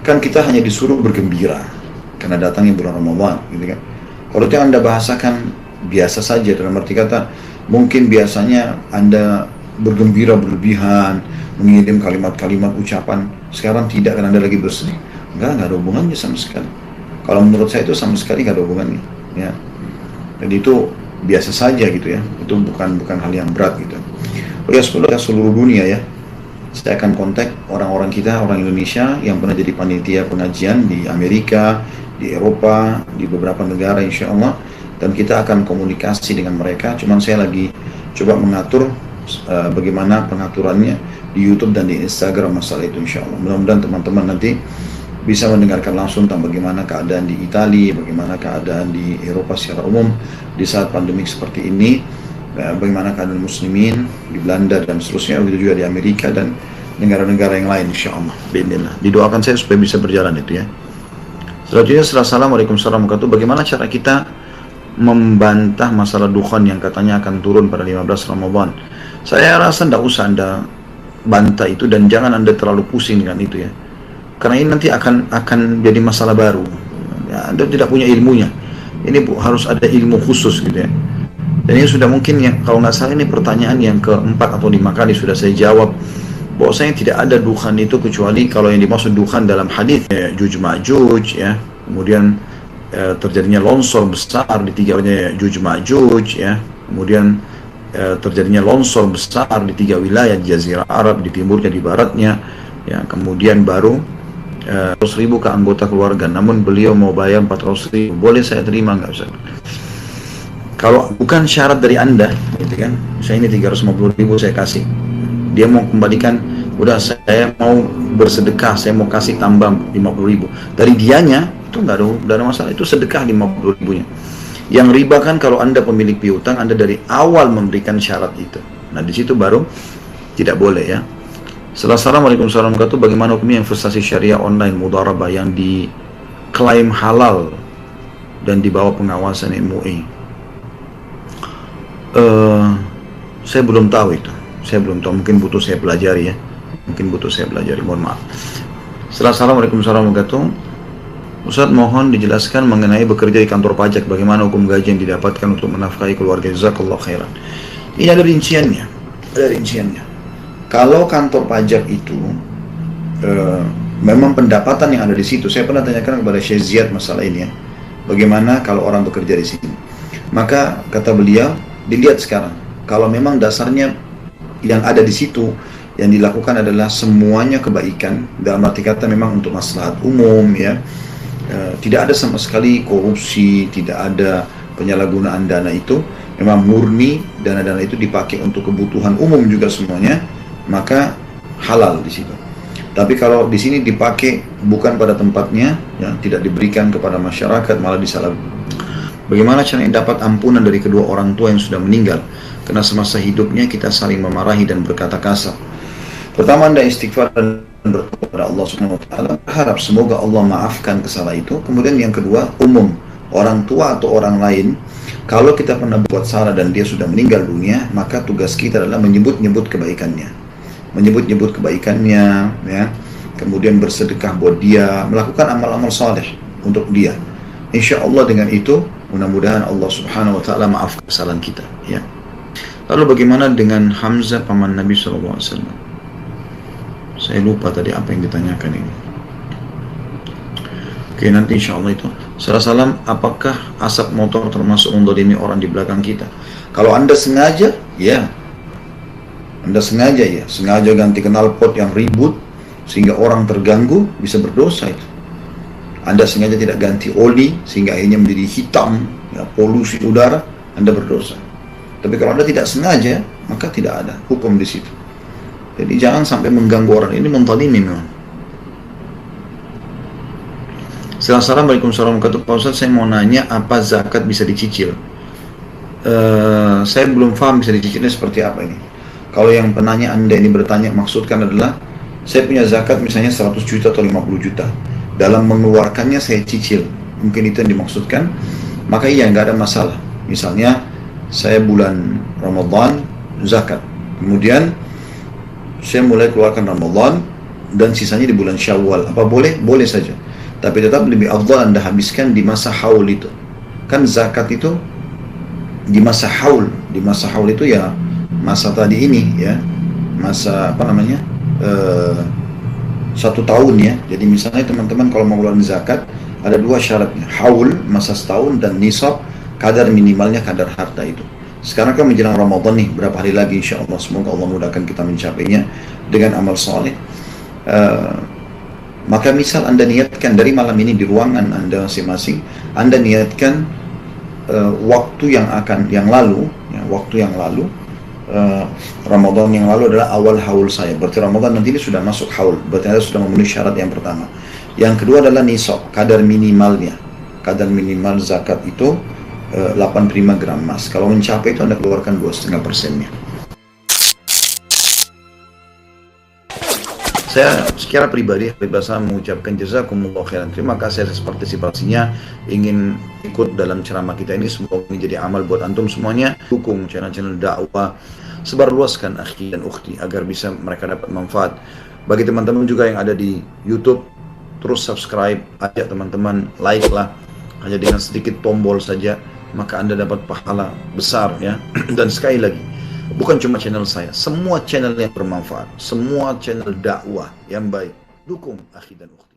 Kan kita hanya disuruh bergembira karena datangnya bulan Ramadan, gitu kan. Kalau itu yang Anda bahasakan biasa saja, dalam arti kata mungkin biasanya Anda bergembira berlebihan, mengirim kalimat-kalimat ucapan, sekarang tidak karena Anda lagi bersedih. Enggak ada hubungannya sama sekali. Kalau menurut saya itu sama sekali nggak ada hubungannya, ya. Jadi itu biasa saja gitu ya. Itu bukan hal yang berat gitu. Oleh seluruh dunia ya. Saya akan kontak orang-orang kita, orang Indonesia yang pernah jadi panitia pengajian di Amerika, di Eropa, di beberapa negara insya Allah. Dan kita akan komunikasi dengan mereka. Cuman saya lagi coba mengatur bagaimana pengaturannya di YouTube dan di Instagram masalah itu insya Allah. Mudah-mudahan teman-teman nanti bisa mendengarkan langsung tentang bagaimana keadaan di Italia, bagaimana keadaan di Eropa secara umum di saat pandemik seperti ini, bagaimana keadaan muslimin di Belanda dan seterusnya, begitu juga di Amerika dan negara-negara yang lain insyaAllah. Bismillah. Didoakan saya supaya bisa berjalan itu ya. Selanjutnya, Assalamualaikum warahmatullahi wabarakatuh. Bagaimana cara kita membantah masalah dukhan yang katanya akan turun pada 15 Ramadan? Saya rasa tidak usah Anda bantah itu dan jangan Anda terlalu pusing dengan itu ya. Karena ini nanti akan jadi masalah baru. Ya, Anda tidak punya ilmunya. Ini harus ada ilmu khusus gitu ya. Dan ini sudah mungkin yang kalau nggak salah ini pertanyaan yang keempat atau 5 kali sudah saya jawab. Bahwasanya tidak ada dukhan itu kecuali kalau yang dimaksud dukhan dalam hadis ya, Juj Ma'juj ya. Kemudian terjadinya longsor besar di tiga Juj Ma'juj ya. Kemudian terjadinya longsor besar di 3 wilayah di Jazirah Arab, di timurnya, di baratnya ya. Kemudian baru 100.000 ke anggota keluarga, namun beliau mau bayar 400.000, boleh saya terima nggak Ustaz? Kalau bukan syarat dari Anda gitu kan, saya ini 350.000 saya kasih, dia mau kembalikan, udah saya mau bersedekah, saya mau kasih tambah 50.000 dari dianya, itu nggak ada masalah, itu sedekah 50.000-nya. Yang riba kan kalau Anda pemilik piutang, Anda dari awal memberikan syarat itu, nah di situ baru tidak boleh ya. Assalamualaikum warahmatullahi wabarakatuh. Bagaimana hukumnya investasi syariah online mudharabah yang diklaim halal dan di bawah pengawasan MUI? Saya belum tahu itu. Saya belum tahu. Mungkin butuh saya pelajari ya. Mohon maaf. Assalamualaikum warahmatullahi wabarakatuh. Ustaz, mohon dijelaskan mengenai bekerja di kantor pajak. Bagaimana hukum gaji yang didapatkan untuk menafkahi keluarga? Jazakallahu khairan. Ini ada rinciannya. Kalau kantor pajak itu memang pendapatan yang ada di situ, saya pernah tanyakan kepada Syekh Ziyad masalah ini ya. Bagaimana kalau orang bekerja di sini? Maka kata beliau, dilihat sekarang. Kalau memang dasarnya yang ada di situ yang dilakukan adalah semuanya kebaikan, dalam arti kata memang untuk maslahat umum ya. Tidak ada sama sekali korupsi, tidak ada penyalahgunaan dana itu, memang murni dana-dana itu dipakai untuk kebutuhan umum juga semuanya, maka halal di situ. Tapi kalau di sini dipakai bukan pada tempatnya, ya, tidak diberikan kepada masyarakat, malah disalah. Bagaimana caranya dapat ampunan dari kedua orang tua yang sudah meninggal? Karena semasa hidupnya kita saling memarahi dan berkata kasar. Pertama, Anda istighfar dan berdoa kepada Allah Subhanahu wa taala, berharap semoga Allah maafkan kesalahan itu. Kemudian yang kedua, umum orang tua atau orang lain, kalau kita pernah buat salah dan dia sudah meninggal dunia, maka tugas kita adalah menyebut-nyebut kebaikannya. Ya. Kemudian bersedekah buat dia, melakukan amal-amal saleh untuk dia. Insya Allah dengan itu, mudah-mudahan Allah Subhanahu wa taala maafkan kesalahan kita, ya. Lalu bagaimana dengan Hamzah paman Nabi SAW? Saya lupa tadi apa yang ditanyakan ini. Oke, nanti insya Allah itu. Salam, apakah asap motor termasuk mendolimi orang di belakang kita? Kalau Anda sengaja, ya. Anda sengaja ganti knalpot yang ribut sehingga orang terganggu, bisa berdosa itu. Anda sengaja tidak ganti oli sehingga akhirnya menjadi hitam, ya, polusi udara, Anda berdosa. Tapi kalau Anda tidak sengaja, maka tidak ada hukum di situ. Jadi jangan sampai mengganggu orang, ini menzalimi memang. Assalamualaikum warahmatullahi wabarakatuh. Pak Ustaz, saya mau nanya apa zakat bisa dicicil? Saya belum paham bisa dicicilnya seperti apa ini. Kalau yang penanya Anda ini bertanya maksudkan adalah saya punya zakat misalnya 100 juta atau 50 juta. Dalam mengeluarkannya saya cicil. Mungkin itu yang dimaksudkan. Maka iya, nggak ada masalah. Misalnya saya bulan Ramadan zakat. Kemudian saya mulai keluarkan Ramadan, dan sisanya di bulan Syawal. Apa boleh? Boleh saja. Tapi tetap lebih afdal Anda habiskan di masa haul itu. Kan zakat itu di masa haul. Di masa haul itu ya masa tadi ini ya. Masa apa namanya? 1 tahun ya. Jadi misalnya teman-teman kalau mau mengeluarkan zakat ada 2 syaratnya. Haul masa setahun dan nisab kadar minimalnya kadar harta itu. Sekarang kan menjelang Ramadan nih, berapa hari lagi insya Allah, semoga Allah mudahkan kita mencapainya dengan amal soleh. Maka misal Anda niatkan dari malam ini di ruangan Anda masing-masing, Anda niatkan waktu yang lalu, ya, waktu yang lalu, Ramadan yang lalu adalah awal haul saya. Berarti Ramadan nanti ini sudah masuk haul, berarti Anda sudah memenuhi syarat yang pertama. Yang kedua adalah nisab, kadar minimalnya. Kadar minimal zakat itu 85 gram emas. Kalau mencapai itu Anda keluarkan 2,5%-nya. Saya secara pribadi saya mengucapkan jazakumullah khairan. Terima kasih atas partisipasinya. Ingin ikut dalam ceramah kita ini, semoga ini jadi amal buat antum semuanya. Dukung channel-channel dakwah, sebarluaskan akhi dan ukhti agar bisa mereka dapat manfaat. Bagi teman-teman juga yang ada di YouTube, terus subscribe, ajak teman-teman, like lah. Hanya dengan sedikit tombol saja maka Anda dapat pahala besar ya. Dan sekali lagi, bukan cuma channel saya, semua channel yang bermanfaat, semua channel dakwah yang baik, dukung akhi dan ukhti.